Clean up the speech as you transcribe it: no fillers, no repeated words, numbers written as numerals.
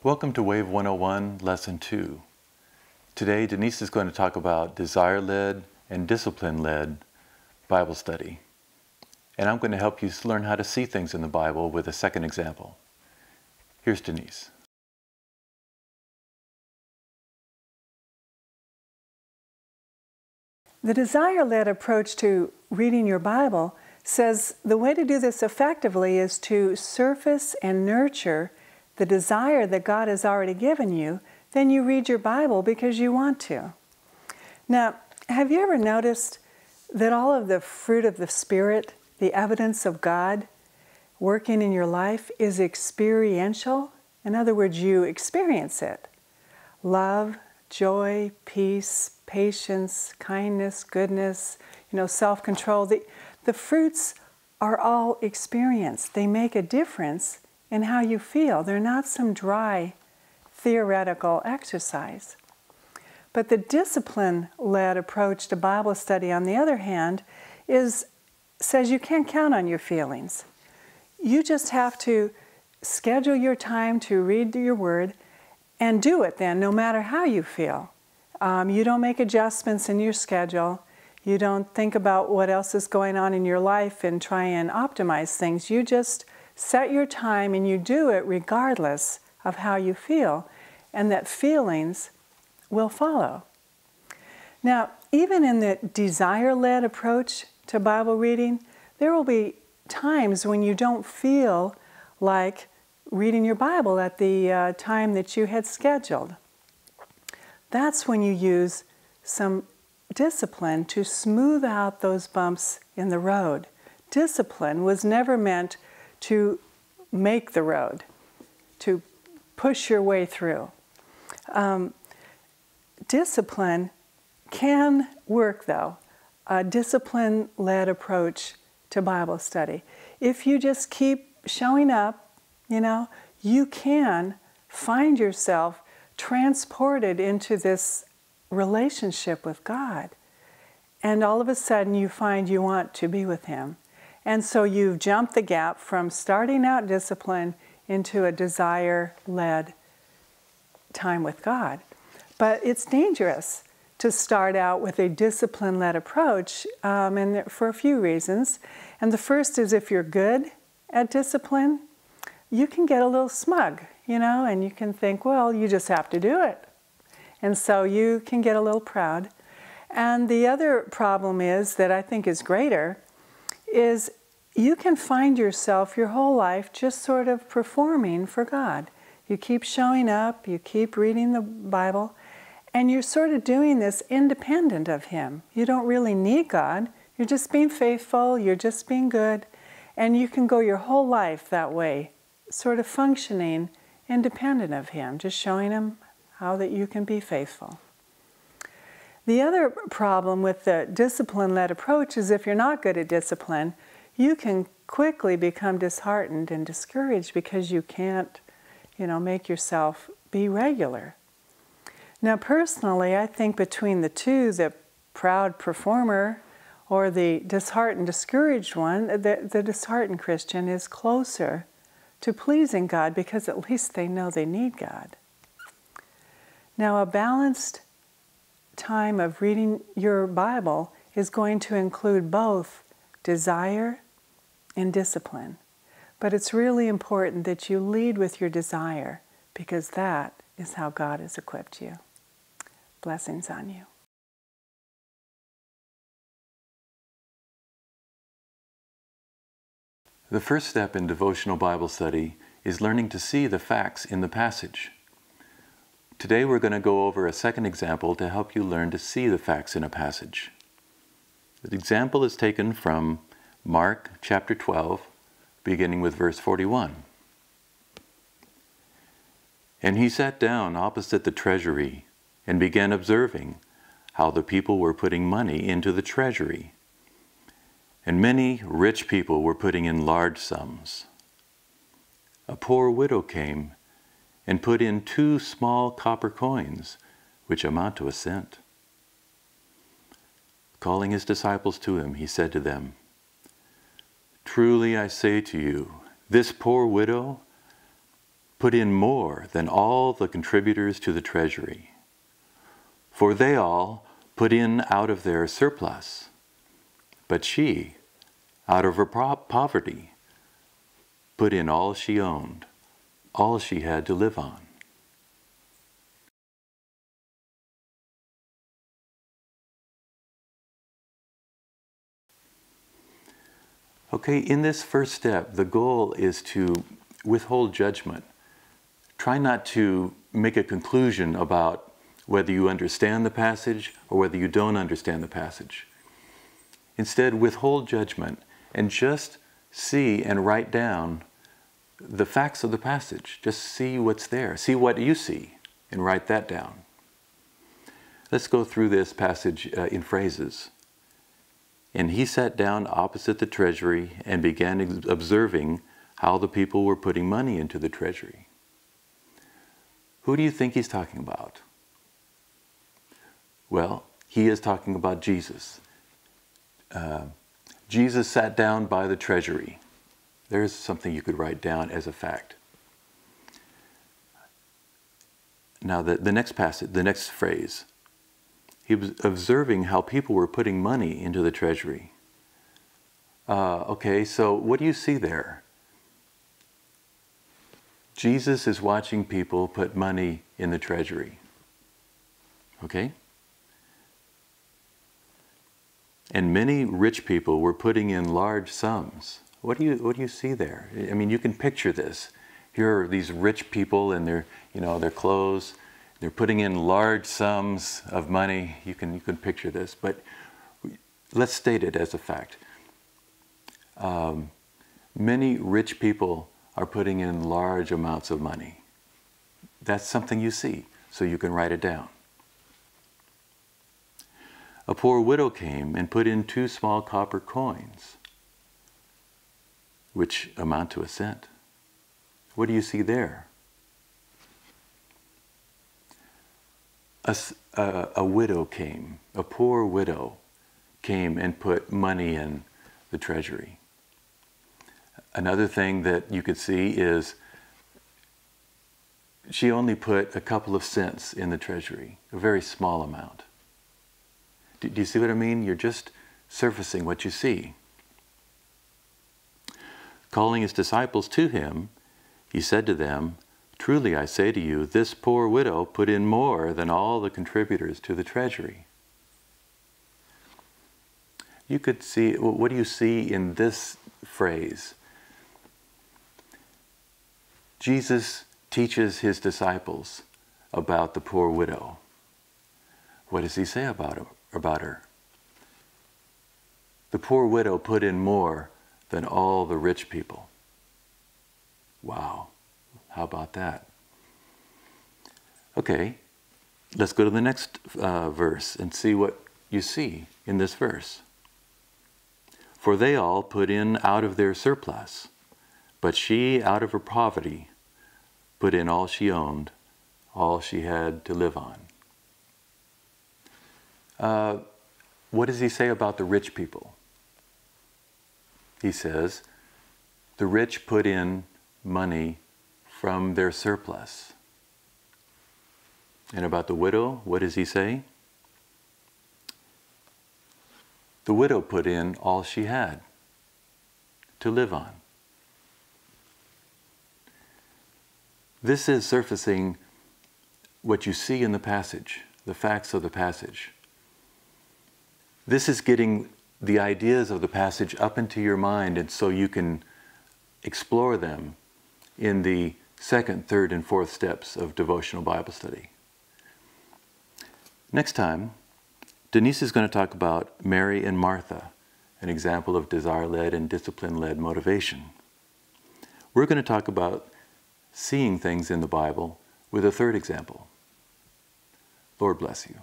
Welcome to WAVE 101 Lesson 2. Today Denise is going to talk about desire-led and discipline-led Bible study. And I'm going to help you learn how to see things in the Bible with a second example. Here's Denise. The desire-led approach to reading your Bible says the way to do this effectively is to surface and nurture the desire that God has already given you. Then you read your Bible because you want to. Now, have you ever noticed that all of the fruit of the Spirit, the evidence of God working in your life, is experiential? In other words, you experience it. Love, joy, peace, patience, kindness, goodness, self-control. The fruits are all experienced. They make a difference in how you feel. They're not some dry, theoretical exercise. But the discipline-led approach to Bible study, on the other hand, says you can't count on your feelings. You just have to schedule your time to read your Word and do it then, no matter how you feel. You don't make adjustments in your schedule. You don't think about what else is going on in your life and try and optimize things. You just set your time and you do it regardless of how you feel, and that feelings will follow. Now, even in the desire-led approach to Bible reading, there will be times when you don't feel like reading your Bible at the time that you had scheduled. That's when you use some discipline to smooth out those bumps in the road. Discipline was never meant to make the road, to push your way through. Discipline can work, though, a discipline-led approach to Bible study. If you just keep showing up, you can find yourself transported into this relationship with God. And all of a sudden you find you want to be with Him. And so you've jumped the gap from starting out discipline into a desire-led time with God. But it's dangerous to start out with a discipline-led approach, and for a few reasons. And the first is, if you're good at discipline, you can get a little smug, and you can think, well, you just have to do it. And so you can get a little proud. And the other problem is, that I think is greater, is you can find yourself your whole life just sort of performing for God. You keep showing up, you keep reading the Bible, and you're sort of doing this independent of Him. You don't really need God. You're just being faithful, you're just being good, and you can go your whole life that way, sort of functioning independent of Him, just showing Him how that you can be faithful. The other problem with the discipline-led approach is, if you're not good at discipline, you can quickly become disheartened and discouraged because you can't, make yourself be regular. Now, personally, I think between the two, the proud performer or the disheartened, discouraged one, the disheartened Christian is closer to pleasing God, because at least they know they need God. Now, a balanced time of reading your Bible is going to include both desire and discipline. But it's really important that you lead with your desire, because that is how God has equipped you. Blessings on you. The first step in devotional Bible study is learning to see the facts in the passage. Today we're going to go over a second example to help you learn to see the facts in a passage. The example is taken from Mark chapter 12, beginning with verse 41. And he sat down opposite the treasury and began observing how the people were putting money into the treasury. And many rich people were putting in large sums. A poor widow came and put in 2 small copper coins, which amount to a cent. Calling his disciples to him, he said to them, "Truly I say to you, this poor widow put in more than all the contributors to the treasury. For they all put in out of their surplus, but she, out of her poverty, put in all she owned, all she had to live on. Okay, in this first step, the goal is to withhold judgment. Try not to make a conclusion about whether you understand the passage or whether you don't understand the passage. Instead, withhold judgment and just see and write down the facts of the passage. Just see what's there. See what you see and write that down. Let's go through this passage in phrases. And he sat down opposite the treasury and began observing how the people were putting money into the treasury. Who do you think he's talking about? Well, he is talking about Jesus. Jesus sat down by the treasury. There's something you could write down as a fact. Now the next passage, the next phrase, he was observing how people were putting money into the treasury. Okay, so what do you see there? Jesus is watching people put money in the treasury. Okay? And many rich people were putting in large sums. What do you see there? I mean, you can picture this. Here are these rich people and their clothes. They're putting in large sums of money. You can picture this, but let's state it as a fact. Many rich people are putting in large amounts of money. That's something you see, so you can write it down. A poor widow came and put in 2 small copper coins, which amount to a cent. What do you see there? A widow came, a poor widow came and put money in the treasury. Another thing that you could see is she only put a couple of cents in the treasury, a very small amount. Do you see what I mean? You're just surfacing what you see. Calling his disciples to him, he said to them, "Truly I say to you, this poor widow put in more than all the contributors to the treasury." You could see, what do you see in this phrase? Jesus teaches his disciples about the poor widow. What does he say about her? The poor widow put in more than all the rich people. Wow, how about that? Okay, let's go to the next verse and see what you see in this verse. For they all put in out of their surplus, but she out of her poverty put in all she owned, all she had to live on. What does he say about the rich people? He says, the rich put in money from their surplus. And about the widow, what does he say? The widow put in all she had to live on. This is surfacing what you see in the passage, the facts of the passage. This is getting the ideas of the passage up into your mind, and so you can explore them in the second, third, and fourth steps of devotional Bible study. Next time, Denise is going to talk about Mary and Martha, an example of desire-led and discipline-led motivation. We're going to talk about seeing things in the Bible with a third example. Lord bless you.